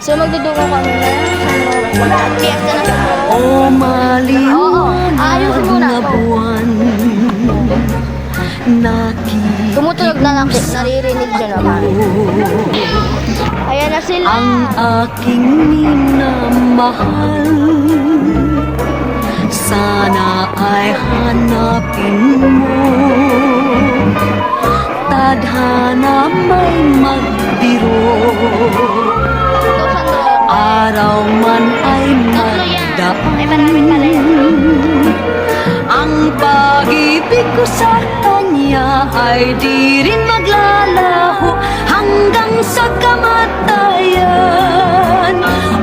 So magduduko kami na fiesta na sa O maliwanag ayusin muna na to. buwan, nakikita Tumutunog na lang, naririnig nyo naman. Ayan na sila. ang aking minamahal. Sana ay hanapin mo, tadhana may magbiro, Ito, Sandro. araw man ay Tatlo yan. Ay, marami pala yan. ang pag-ibig ko sa kanya ay di rin maglalaho hanggang sa kamatayan.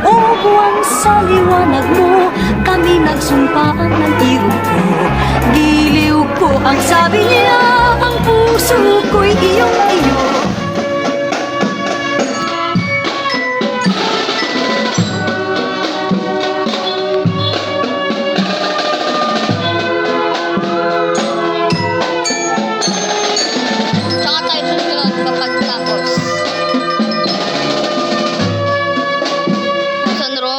O buwan sa liwanag mo, kami nagsumpaan ng iyo ko. Giliw ko ang sabi niya, ang puso ko'y iyong iyo. Saka tayo susunod kapag tapos. Sandro,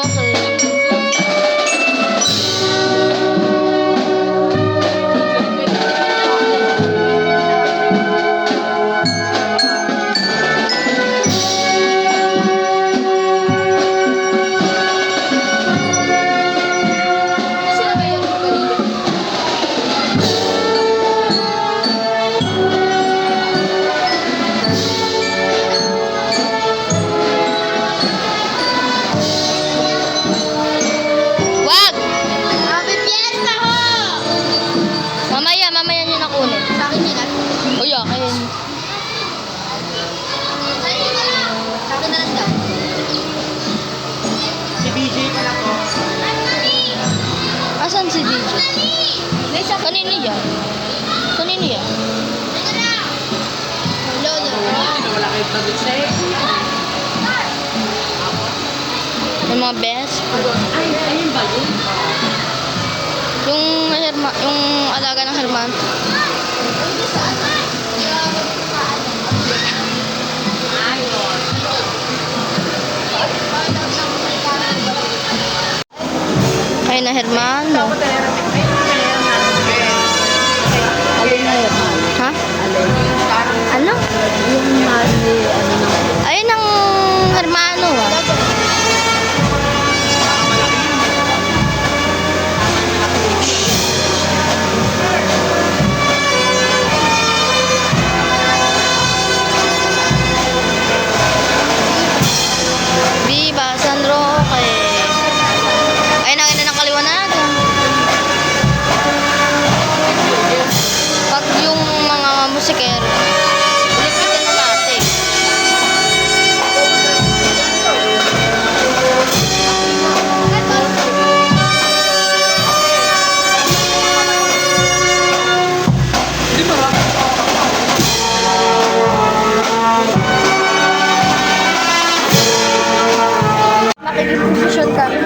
wag! Happy fiesta ho! Mamaya nyo nakunin. Sa akin yun, o yeah, kaya yun. Sa akin na lang daw. Si BJ pala ko. Asan si DJ? Kanino yan? Kanino yan? Wala kayo public say. Yung mga best. Ay, ayun ba yun? Yung alaga ng Herman. Ay na Herman. No? Alin na yun? Ha? Ano? Yung mali, ano na. Ayun ang Hermano. Viva San Roque. Ayun ang ina ng kaliwanagan. Pag yung mga musikero, ulitin na natin. Di ba? Makikipag-session kami.